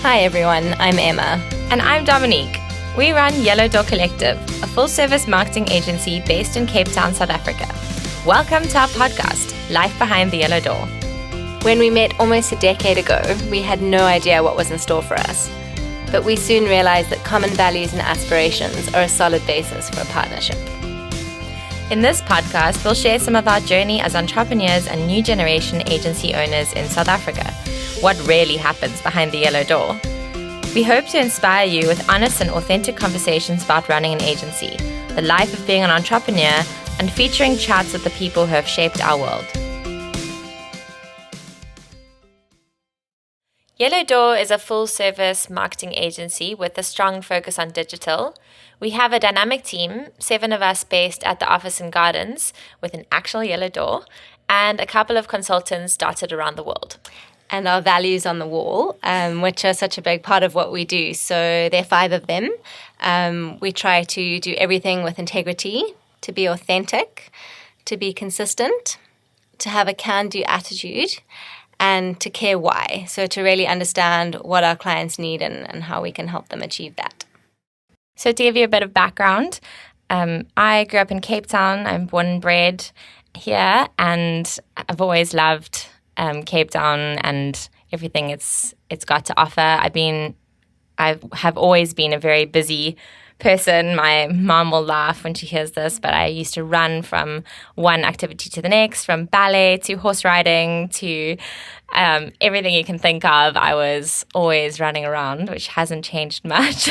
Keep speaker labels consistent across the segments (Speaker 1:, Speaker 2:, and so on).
Speaker 1: Hi everyone, I'm Emma.
Speaker 2: And I'm Dominique. We run Yellow Door Collective, a full-service marketing agency based in Cape Town, South Africa. Welcome to our podcast, Life Behind the Yellow Door.
Speaker 1: When we met almost a decade ago, we had no idea what was in store for us. But we soon realized that common values and aspirations are a solid basis for a partnership.
Speaker 2: In this podcast, we'll share some of our journey as entrepreneurs and new generation agency owners in South Africa. What really happens behind the yellow door. We hope to inspire you with honest and authentic conversations about running an agency, the life of being an entrepreneur, and featuring chats with the people who have shaped our world. Yellow Door is a full-service marketing agency with a strong focus on digital. We have a dynamic team, 7 of us based at the office and gardens with an actual yellow door, and a couple of consultants dotted around the world.
Speaker 1: And our values on the wall, which are such a big part of what we do. So there are 5 of them. We try to do everything with integrity, to be authentic, to be consistent, to have a can-do attitude, and to care why. So to really understand what our clients need and how we can help them achieve that.
Speaker 2: So to give you a bit of background, I grew up in Cape Town. I'm born and bred here, and I've always loved Cape Town and everything it's got to offer. I have always been a very busy person. My mom will laugh when she hears this, but I used to run from one activity to the next, from ballet to horse riding to everything you can think of. I was always running around, which hasn't changed much.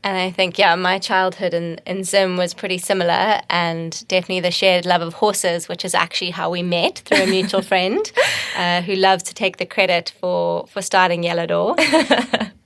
Speaker 1: And I think, my childhood in Zim was pretty similar, and definitely the shared love of horses, which is actually how we met through a mutual friend who loves to take the credit for starting Yellow Door.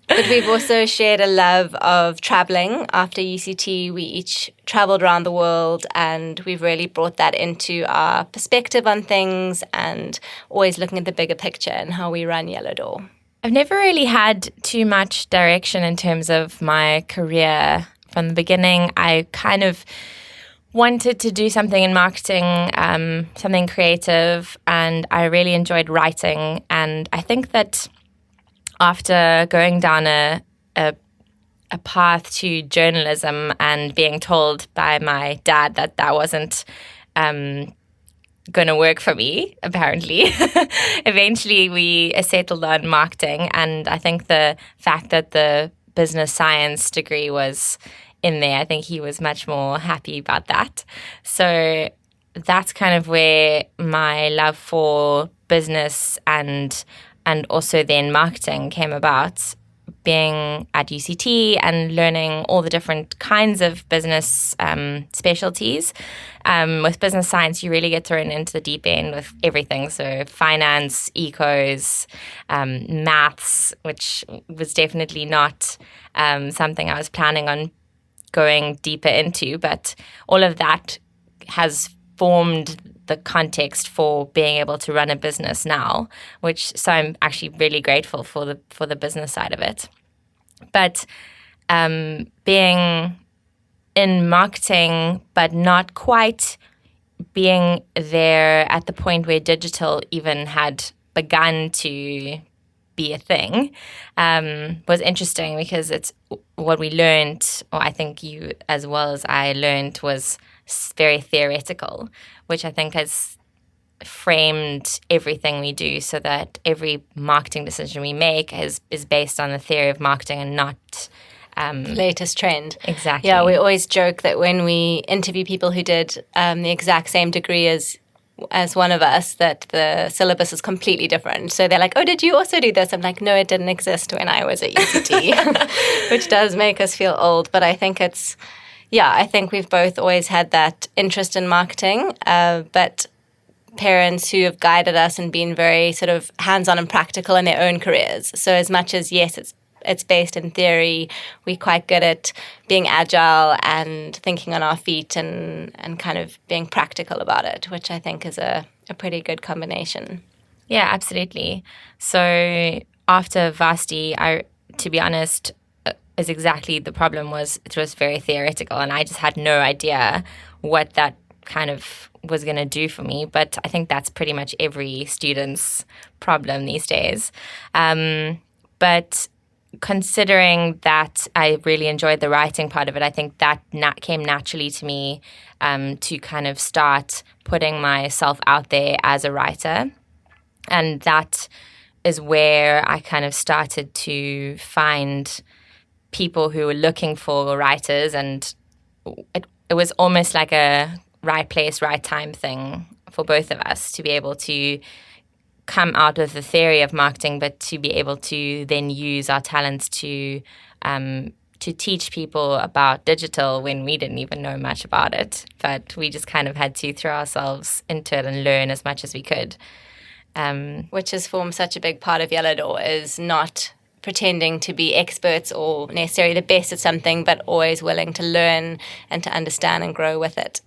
Speaker 1: But we've also shared a love of traveling. After UCT, we each traveled around the world, and we've really brought that into our perspective on things and always looking at the bigger picture and how we run Yellow Door.
Speaker 2: I've never really had too much direction in terms of my career. From the beginning, I kind of wanted to do something in marketing, something creative, and I really enjoyed writing. And I think that after going down a path to journalism and being told by my dad that wasn't going to work for me, apparently, eventually we settled on marketing. And I think the fact that the business science degree was in there, I think he was much more happy about that. So that's kind of where my love for business and also then marketing came about, being at UCT and learning all the different kinds of business specialties. With business science, you really get thrown into the deep end with everything. So finance, ecos, maths, which was definitely not something I was planning on going deeper into. But all of that has formed the context for being able to run a business now, so I'm actually really grateful for the business side of it. But being in marketing, but not quite being there at the point where digital even had begun to be a thing, was interesting, because it's what we learned, or I think you as well as I learned, was very theoretical, which I think has framed everything we do, so that every marketing decision we make is based on the theory of marketing and not
Speaker 1: latest trend.
Speaker 2: Exactly.
Speaker 1: Yeah, we always joke that when we interview people who did the exact same degree as one of us, that the syllabus is completely different. So they're like, oh, did you also do this? I'm like, no, it didn't exist when I was at UCT, which does make us feel old. But I think I think we've both always had that interest in marketing, but parents who have guided us and been very sort of hands-on and practical in their own careers. So as much as, yes, it's based in theory, we're quite good at being agile and thinking on our feet and kind of being practical about it, which I think is a pretty good combination.
Speaker 2: Yeah, absolutely. So after Vasti, to be honest, is exactly the problem was it was very theoretical, and I just had no idea what that kind of was going to do for me. But I think that's pretty much every student's problem these days. But considering that I really enjoyed the writing part of it, I think that came naturally to me to kind of start putting myself out there as a writer. And that is where I kind of started to find people who were looking for writers, and it was almost like a right place, right time thing for both of us to be able to come out of the theory of marketing, but to be able to then use our talents to teach people about digital when we didn't even know much about it. But we just kind of had to throw ourselves into it and learn as much as we could.
Speaker 1: Which has formed such a big part of Yellow Door, is not pretending to be experts or necessarily the best at something, but always willing to learn and to understand and grow with it.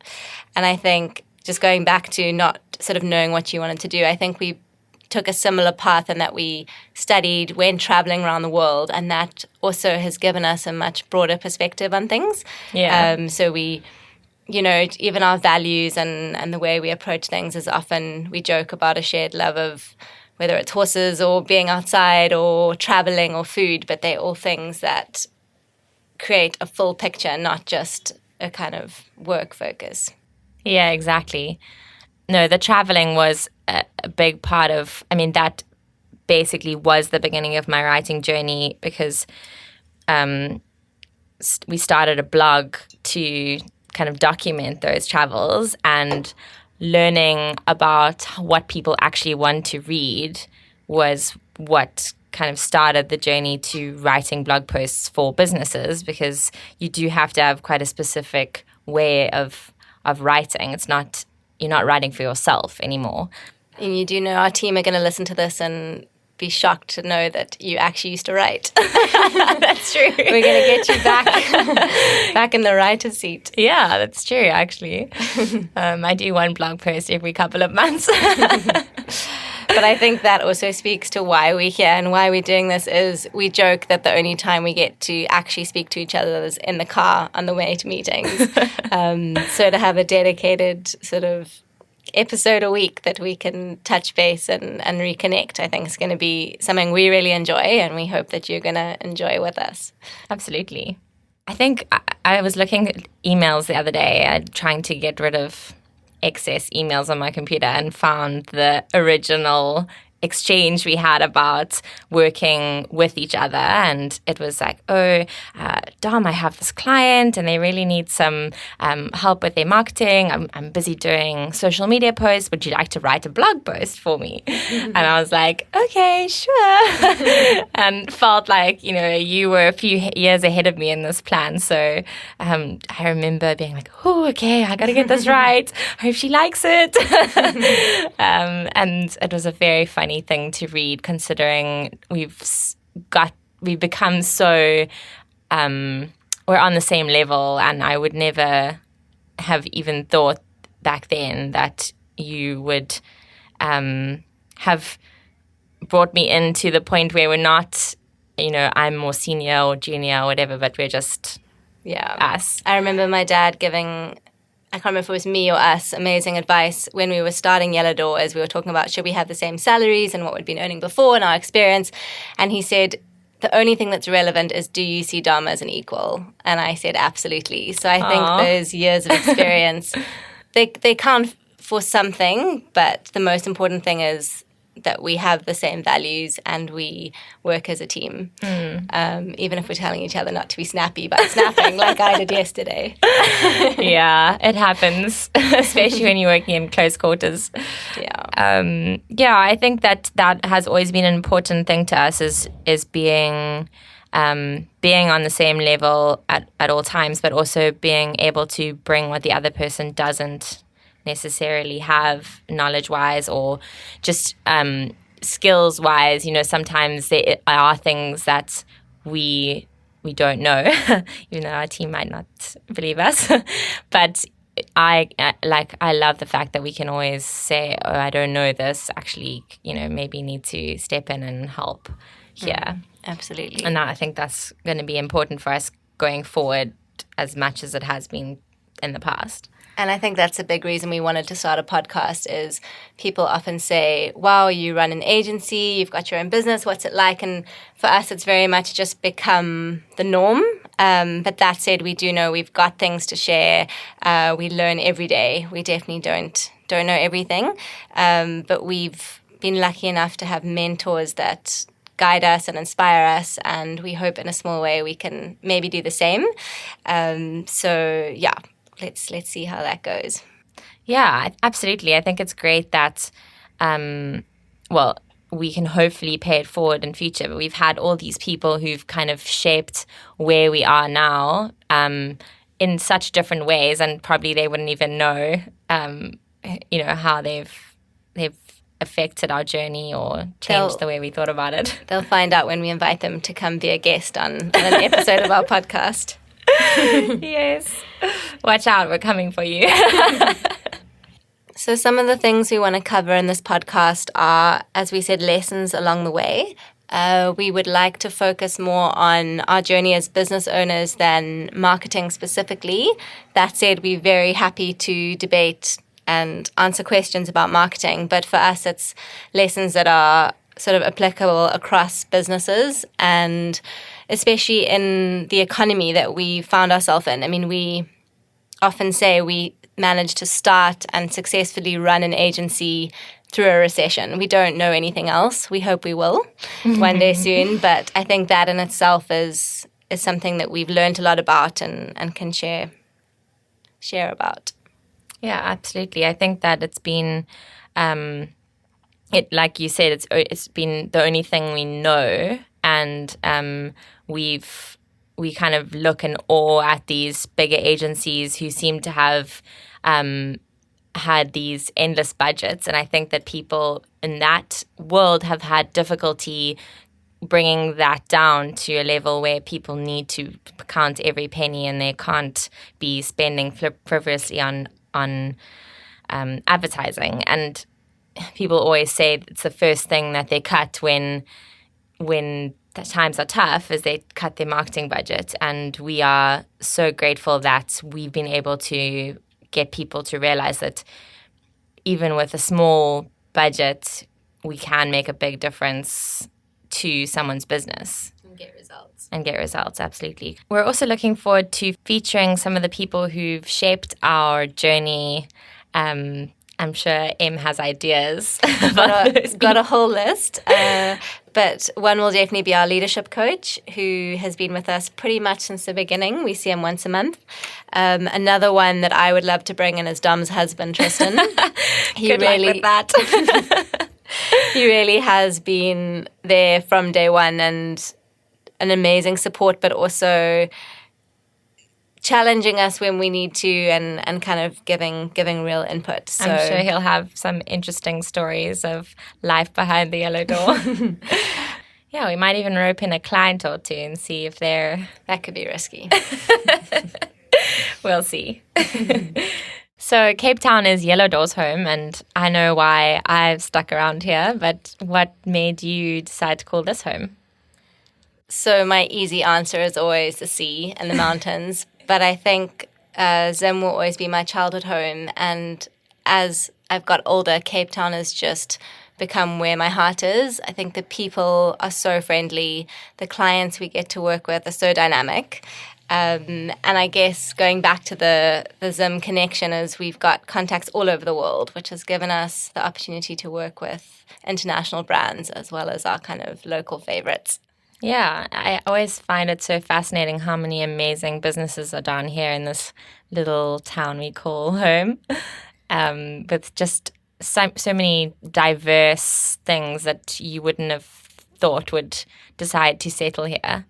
Speaker 1: And I think just going back to not sort of knowing what you wanted to do, I think we took a similar path in that we studied, went traveling around the world, and that also has given us a much broader perspective on things.
Speaker 2: Yeah.
Speaker 1: So we, even our values and the way we approach things is often, we joke about a shared love of whether it's horses or being outside or traveling or food, but they're all things that create a full picture, not just a kind of work focus.
Speaker 2: Yeah, exactly. No, the traveling was a big part of, that basically was the beginning of my writing journey, because we started a blog to kind of document those travels, and learning about what people actually want to read was what kind of started the journey to writing blog posts for businesses, because you do have to have quite a specific way of writing. You're not writing for yourself anymore.
Speaker 1: And you do know our team are going to listen to this and be shocked to know that you actually used to write.
Speaker 2: That's true.
Speaker 1: We're going to get you back in the writer's seat.
Speaker 2: Yeah, that's true, actually. I do one blog post every couple of months.
Speaker 1: But I think that also speaks to why we're here and why we're doing this. Is we joke that the only time we get to actually speak to each other is in the car on the way to meetings. So to have a dedicated sort of episode a week that we can touch base and reconnect, I think is going to be something we really enjoy, and we hope that you're going to enjoy with us.
Speaker 2: Absolutely. I think I was looking at emails the other day, trying to get rid of excess emails on my computer, and found the original exchange we had about working with each other. And it was like, Dom, I have this client and they really need some help with their marketing. I'm busy doing social media posts. Would you like to write a blog post for me? And I was like, okay, sure. And felt like, you were a few years ahead of me in this plan. So I remember being like, oh, okay, I got to get this right. I hope she likes it. And it was a very funny thing to read, considering we've become so we're on the same level, and I would never have even thought back then that you would have brought me into the point where we're not, I'm more senior or junior or whatever, but we're just us.
Speaker 1: I remember my dad giving, I can't remember if it was me or us, amazing advice when we were starting Yellow Door, as we were talking about should we have the same salaries and what we'd been earning before and our experience. And he said, the only thing that's relevant is, do you see Dom as an equal? And I said, absolutely. So I think those years of experience, they count for something, but the most important thing is that we have the same values and we work as a team. Even if we're telling each other not to be snappy, but snapping like I did yesterday.
Speaker 2: Yeah, it happens, especially when you're working in close quarters. I think that has always been an important thing to us, is being on the same level at all times, but also being able to bring what the other person doesn't necessarily have knowledge-wise, or just skills-wise. Sometimes there are things that we don't know, even though our team might not believe us. But I love the fact that we can always say, oh, I don't know this. Actually, maybe need to step in and help here.
Speaker 1: Absolutely.
Speaker 2: And I think that's going to be important for us going forward as much as it has been in the past.
Speaker 1: And I think that's a big reason we wanted to start a podcast is people often say, wow, you run an agency, you've got your own business, what's it like? And for us, it's very much just become the norm. But that said, we do know we've got things to share. We learn every day. We definitely don't know everything. But we've been lucky enough to have mentors that guide us and inspire us. And we hope in a small way we can maybe do the same. So yeah. Let's see how that goes.
Speaker 2: Yeah, absolutely. I think it's great that, we can hopefully pay it forward in future. But we've had all these people who've kind of shaped where we are now in such different ways, and probably they wouldn't even know, how they've affected our journey or changed the way we thought about it.
Speaker 1: They'll find out when we invite them to come be a guest on an episode of our podcast.
Speaker 2: Yes. Watch out, we're coming for you.
Speaker 1: So some of the things we want to cover in this podcast are, as we said, lessons along the way. We would like to focus more on our journey as business owners than marketing specifically. That said, we're very happy to debate and answer questions about marketing. But for us, it's lessons that are sort of applicable across businesses, and especially in the economy that we found ourselves in. I mean, we often say we managed to start and successfully run an agency through a recession. We don't know anything else. We hope we will one day soon. But I think that in itself is something that we've learned a lot about and can share about.
Speaker 2: Yeah, absolutely. I think that it's been like you said, it's been the only thing we know, and we kind of look in awe at these bigger agencies who seem to have had these endless budgets, and I think that people in that world have had difficulty bringing that down to a level where people need to count every penny, and they can't be spending frivolously on advertising. And people always say it's the first thing that they cut when the times are tough, is they cut their marketing budget. And we are so grateful that we've been able to get people to realize that even with a small budget, we can make a big difference to someone's business. And get results, absolutely. We're also looking forward to featuring some of the people who've shaped our journey. I'm sure Em has ideas.
Speaker 1: Got a whole list. But one will definitely be our leadership coach, who has been with us pretty much since the beginning. We see him once a month. Another one that I would love to bring in is Dom's husband, Tristan.
Speaker 2: Good luck with that.
Speaker 1: He really has been there from day one, and an amazing support, but also challenging us when we need to, and kind of giving real input. So
Speaker 2: I'm sure he'll have some interesting stories of life behind the yellow door. Yeah, we might even rope in a client or two and see if they're...
Speaker 1: That could be risky.
Speaker 2: We'll see. So Cape Town is Yellow Door's home, and I know why I've stuck around here, but what made you decide to call this home?
Speaker 1: So my easy answer is always the sea and the mountains. But I think Zim will always be my childhood home. And as I've got older, Cape Town has just become where my heart is. I think the people are so friendly. The clients we get to work with are so dynamic. And I guess going back to the Zim connection is we've got contacts all over the world, which has given us the opportunity to work with international brands as well as our kind of local favorites.
Speaker 2: Yeah, I always find it so fascinating how many amazing businesses are down here in this little town we call home, with just so many diverse things that you wouldn't have thought would decide to settle here.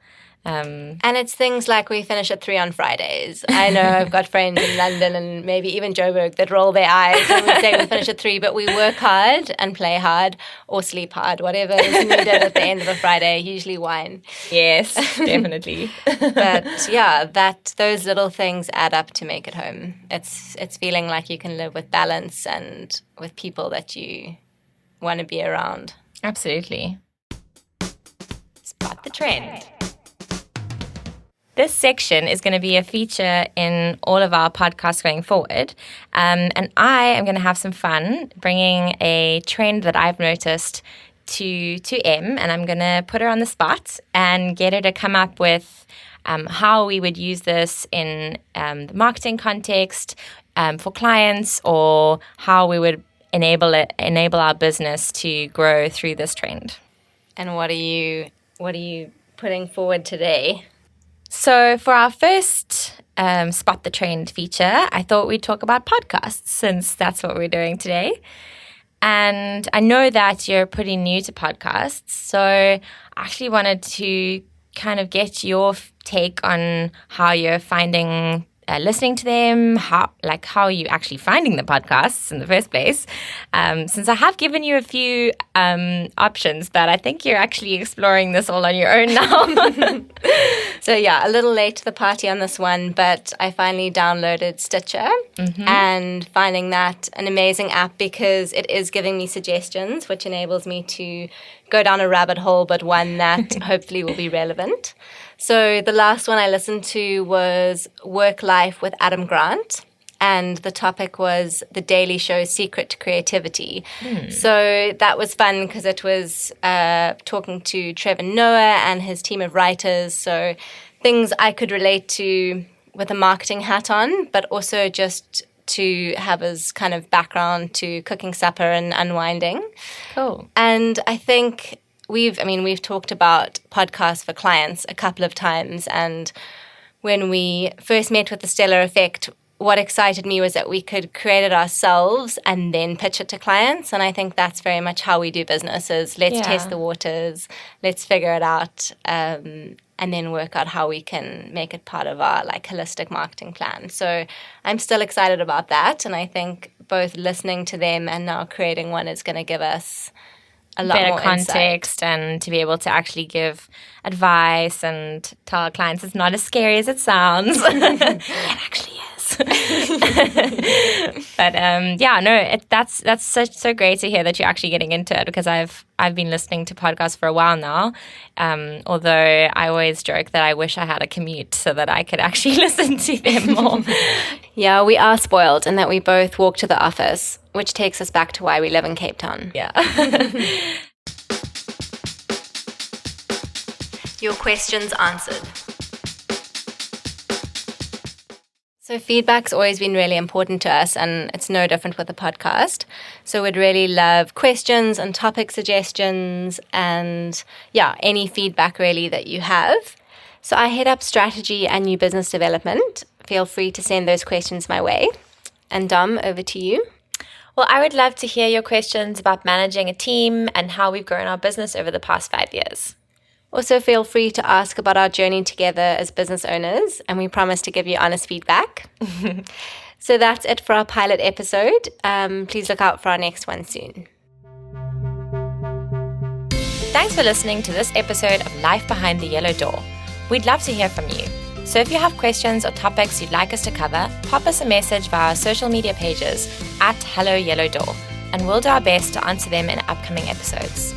Speaker 1: And it's things like we finish at 3 on Fridays. I know I've got friends in London and maybe even Joburg that roll their eyes when we say we finish at 3, but we work hard and play hard or sleep hard, whatever is needed at the end of a Friday, usually wine.
Speaker 2: Yes, definitely.
Speaker 1: But yeah, those little things add up to make it home. It's feeling like you can live with balance and with people that you want to be around.
Speaker 2: Absolutely. Spot the trend. this section is going to be a feature in all of our podcasts going forward. And I am going to have some fun bringing a trend that I've noticed to Em, and I'm going to put her on the spot and get her to come up with how we would use this in the marketing context for clients, or how we would enable our business to grow through this trend.
Speaker 1: And what are you putting forward today?
Speaker 2: So for our first Spot the Trend feature, I thought we'd talk about podcasts, since that's what we're doing today. And I know that you're pretty new to podcasts, so I actually wanted to kind of get your take on how you're finding listening to them, how are you actually finding the podcasts in the first place? Since I have given you a few options, but I think you're actually exploring this all on your own now.
Speaker 1: So yeah, a little late to the party on this one, but I finally downloaded Stitcher and finding that an amazing app, because it is giving me suggestions, which enables me to go down a rabbit hole, but one that hopefully will be relevant. So the last one I listened to was Work Life with Adam Grant, and the topic was The Daily Show's secret to creativity. So that was fun because it was talking to Trevor Noah and his team of writers, so things I could relate to with a marketing hat on, but also just to have as kind of background to cooking supper and unwinding.
Speaker 2: Cool.
Speaker 1: And I think we've talked about podcasts for clients a couple of times, and when we first met with the Stellar Effect, what excited me was that we could create it ourselves and then pitch it to clients. And I think that's very much how we do business, is let's test the waters, let's figure it out, and then work out how we can make it part of our holistic marketing plan. So I'm still excited about that, and I think both listening to them and now creating one is going to give us a lot
Speaker 2: better
Speaker 1: more
Speaker 2: context
Speaker 1: insight.
Speaker 2: And to be able to actually give advice and tell our clients it's not as scary as it sounds. It actually is. But that's so great to hear that you're actually getting into it, because I've been listening to podcasts for a while now. Although I always joke that I wish I had a commute so that I could actually listen to them more.
Speaker 1: Yeah, we are spoiled in that we both walk to the office, which takes us back to why we live in Cape Town.
Speaker 2: Yeah.
Speaker 1: Your questions answered. So feedback's always been really important to us, and it's no different with the podcast. So we'd really love questions and topic suggestions and, any feedback really that you have. So I head up strategy and new business development. Feel free to send those questions my way. And Dom, over to you.
Speaker 2: Well, I would love to hear your questions about managing a team and how we've grown our business over the past 5 years.
Speaker 1: Also, feel free to ask about our journey together as business owners, and we promise to give you honest feedback. So that's it for our pilot episode. Please look out for our next one soon.
Speaker 2: Thanks for listening to this episode of Life Behind the Yellow Door. We'd love to hear from you. So if you have questions or topics you'd like us to cover, pop us a message via our social media pages @HelloYellowDoor, and we'll do our best to answer them in upcoming episodes.